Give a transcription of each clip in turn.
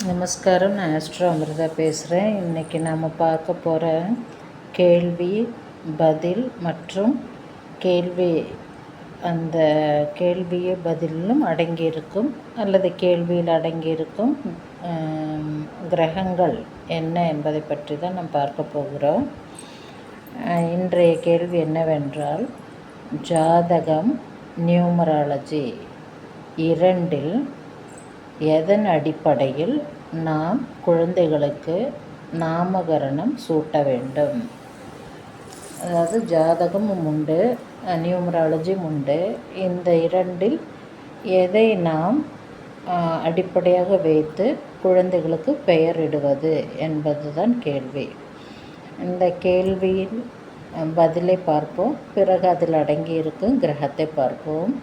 நமஸ்காரம். நான் ஆஸ்ட்ரோ அமிர்தா பேசுகிறேன். இன்றைக்கி நாம் பார்க்க போகிற கேள்வி பதில் மற்றும் கேள்வி அந்த கேள்வியை பதிலும் அடங்கியிருக்கும் அல்லது கேள்வியில் அடங்கியிருக்கும் கிரகங்கள் என்ன என்பதை பற்றி தான் நாம் பார்க்க போகிறோம். இன்றைய கேள்வி என்னவென்றால், ஜாதகம் நியூமராலஜி இரண்டில் எதன் அடிப்படையில் நாம் குழந்தைகளுக்கு நாமகரணம் சூட்ட வேண்டும்? அதாவது ஜாதகமும் உண்டு, நியூமராலஜியும் உண்டு. இந்த இரண்டில் எதை நாம் அடிப்படையாக வைத்து குழந்தைகளுக்கு பெயரிடுவது என்பதுதான் கேள்வி. இந்த கேள்வியின் பதிலை பார்ப்போம். பிறகு அதில் அடங்கியிருக்கும் கிரகத்தை பார்ப்போம்.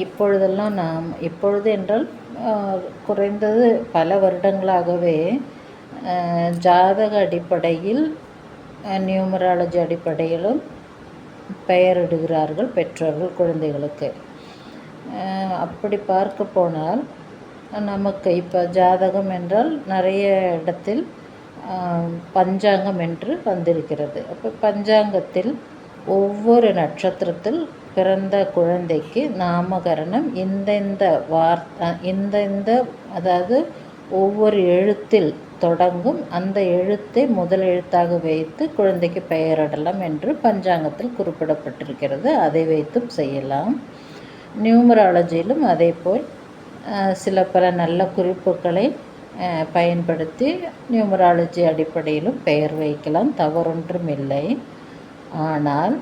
இப்பொழுது என்றால் குறைந்தது பல வருடங்களாகவே ஜாதக அடிப்படையில் நியூமராலஜி அடிப்படையிலும் பெயரிடுகிறார்கள் பெற்றோர்கள் குழந்தைகளுக்கு. அப்படி பார்க்க போனால் நமக்கு இப்போ ஜாதகம் என்றால் நிறைய இடத்தில் பஞ்சாங்கம் என்று வந்திருக்கிறது. அப்போ பஞ்சாங்கத்தில் ஒவ்வொரு நட்சத்திரத்தில் பிறந்த குழந்தைக்கு நாமகரணம் இந்த அதாவது ஒவ்வொரு எழுத்தில் தொடங்கும் அந்த எழுத்தை முதல் எழுத்தாக வைத்து குழந்தைக்கு பெயரிடலாம் என்று பஞ்சாங்கத்தில் குறிப்பிடப்பட்டிருக்கிறது. அதை வைத்தும் செய்யலாம். நியூமராலஜியிலும் அதே போல் பல நல்ல குறிப்புகளை பயன்படுத்தி நியூமராலஜி அடிப்படையிலும் பெயர் வைக்கலாம், தவறொன்றும் இல்லை. ஆனால்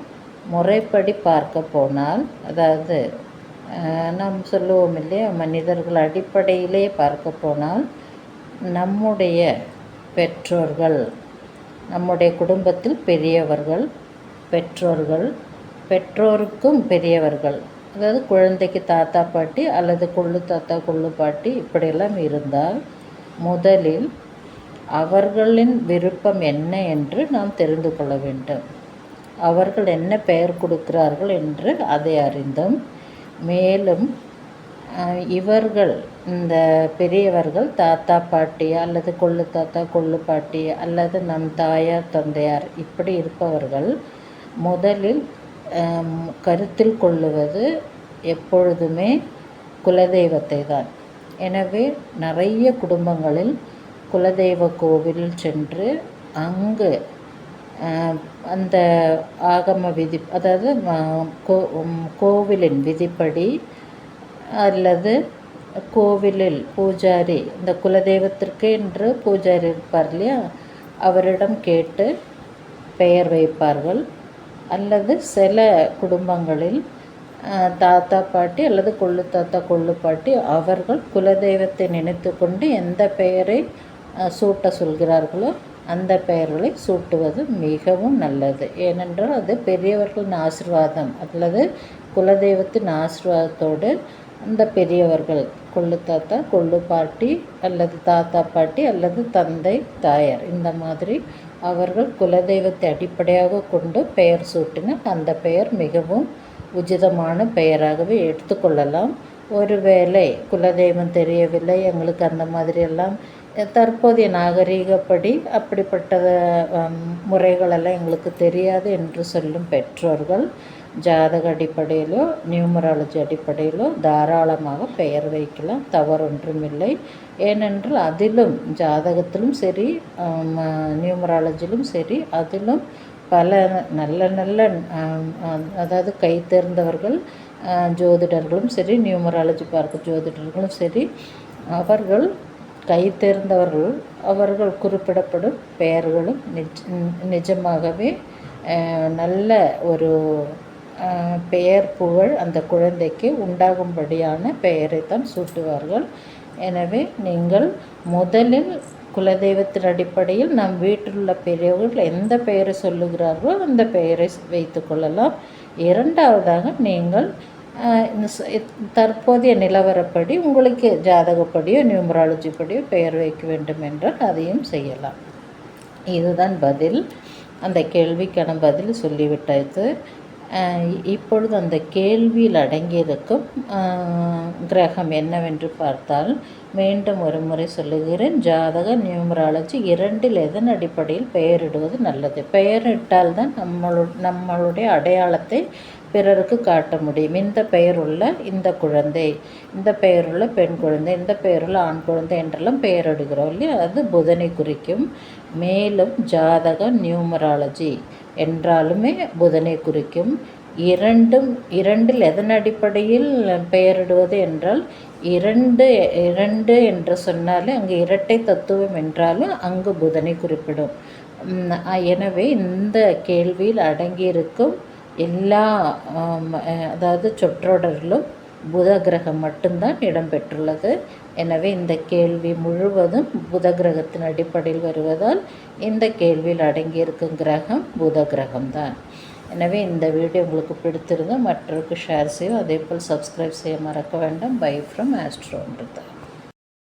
முறைப்படி பார்க்க போனால், அதாவது நாம் சொல்லுவோம் இல்லையா, மனிதர்கள் அடிப்படையிலே பார்க்க போனால் நம்முடைய பெற்றோர்கள், நம்முடைய குடும்பத்தில் பெரியவர்கள், பெற்றோருக்கும் பெரியவர்கள், அதாவது குழந்தைக்கு தாத்தா பாட்டி அல்லது கொள்ளு தாத்தா கொள்ளு பாட்டி இப்படியெல்லாம் இருந்தால் முதலில் அவர்களின் விருப்பம் என்ன என்று நாம் தெரிந்து கொள்ள வேண்டும். அவர்கள் என்ன பெயர் கொடுக்கிறார்கள் என்று அதை அறிந்தும், மேலும் இவர்கள் இந்த பெரியவர்கள் தாத்தா பாட்டி அல்லது கொள்ளு தாத்தா கொள்ளு பாட்டி அல்லது நம் தாயார் தந்தையார் இப்படி இருப்பவர்கள் முதலில் கருத்தில் கொள்ளுவது எப்பொழுதுமே குலதெய்வத்தை தான். எனவே நிறைய குடும்பங்களில் குலதெய்வ கோவில் சென்று அங்கு அந்த ஆகம விதி, அதாவது கோவிலின் விதிப்படி அல்லது கோவிலில் பூஜாரி, இந்த குலதெய்வத்திற்கு என்று பூஜாரி இருப்பார் இல்லையா, அவரிடம் கேட்டு பெயர் வைப்பார்கள். அல்லது சில குடும்பங்களில் தாத்தா பாட்டி அல்லது கொள்ளு தாத்தா கொள்ளு பாட்டி அவர்கள் குலதெய்வத்தை நினைத்து கொண்டு எந்த பெயரை சூட்ட சொல்கிறார்களோ அந்த பெயர்களை சூட்டுவது மிகவும் நல்லது. ஏனென்றால் அது பெரியவர்களின் ஆசீர்வாதம் அல்லது குலதெய்வத்தின் ஆசீர்வாதத்தோடு அந்த பெரியவர்கள் கொள்ளு தாத்தா கொள்ளு பாட்டி அல்லது தாத்தா பாட்டி அல்லது தந்தை தாயார் இந்த மாதிரி அவர்கள் குலதெய்வத்தை அடிப்படையாக கொண்டு பெயர் சூட்டினால் அந்த பெயர் மிகவும் உச்சிதமான பெயராகவே எடுத்துக்கொள்ளலாம். ஒருவேளை குலதெய்வம் தெரியவில்லை, எங்களுக்கு அந்த மாதிரியெல்லாம் தற்போதைய நாகரீகப்படி அப்படிப்பட்ட முறைகளெல்லாம் எங்களுக்கு தெரியாது என்று சொல்லும் பெற்றோர்கள் ஜாதக அடிப்படையிலோ நியூமராலஜி அடிப்படையிலோ தாராளமாக பெயர் வைக்கலாம், தவறொன்றுமில்லை. ஏனென்றால் அதிலும் ஜாதகத்திலும் சரி நியூமராலஜிலும் சரி அதிலும் பல நல்ல அதாவது கை தேர்ந்தவர்கள் ஜோதிடர்களும் சரி, நியூமராலஜி பார்க்க ஜோதிடர்களும் சரி, அவர்கள் கை தேர்ந்தவர்கள் அவர்கள் குறிப்பிடப்படும் பெயர்களும் நிஜமாகவே நல்ல ஒரு பெயர் புகழ் அந்த குழந்தைக்கு உண்டாகும்படியான பெயரைத்தான் சூட்டுவார்கள். எனவே நீங்கள் முதலில் குலதெய்வத்தின் அடிப்படையில் நம் வீட்டில் உள்ள பெரியவர்கள் எந்த பெயரை சொல்லுகிறார்களோ அந்த பெயரை வைத்து கொள்ளலாம். இரண்டாவதாக நீங்கள் தற்போதைய நிலவரப்படி உங்களுக்கு ஜாதகப்படியோ நியூமராலஜி படியோ பெயர் வைக்க வேண்டும் என்றால் அதையும் செய்யலாம். இதுதான் பதில். அந்த கேள்விக்கான பதில் சொல்லிவிட்டாச்சு. இப்பொழுது அந்த கேள்வியில் அடங்கியிருக்கும் கிரகம் என்னவென்று பார்த்தால், மீண்டும் ஒரு முறை சொல்லுகிறேன். ஜாதக நியூமராலஜி இரண்டில் எதன் அடிப்படையில் பெயரிடுவது நல்லது? பெயரிட்டால் தான் நம்மளுடைய அடையாளத்தை பிறருக்கு காட்ட முடியும். இந்த பெயருள்ள இந்த குழந்தை, இந்த பெயருள்ள பெண் குழந்தை, இந்த பெயருள்ள ஆண் குழந்தை என்றெல்லாம் பெயரிடுகிறோம் இல்லையா? அது புதனை குறிக்கும். மேலும் ஜாதக நியூமராலஜி என்றாலுமே புதனை குறிக்கும். இரண்டில் எதன் அடிப்படையில் பெயரிடுவது என்றால், இரண்டு என்று சொன்னாலே அங்கு இரட்டை தத்துவம் என்றாலும் அங்கு புதனை குறிப்பிடும். எனவே இந்த கேள்வியில் அடங்கியிருக்கும் எல்லா அதாவது சொற்றொடரிலும் புத கிரகம் மட்டும்தான் இடம்பெற்றுள்ளது. எனவே இந்த கேள்வி முழுவதும் புத கிரகத்தின் அடிப்படையில் வருவதால் இந்த கேள்வியில் அடங்கியிருக்கும் கிரகம் புத கிரகம்தான். எனவே இந்த வீடியோ உங்களுக்கு பிடித்திருந்தால் மற்றவருக்கு ஷேர் செய்யும். அதேபோல் சப்ஸ்கிரைப் செய்ய மறக்க வேண்டாம். Bye from ஆஸ்ட்ரோன்றது.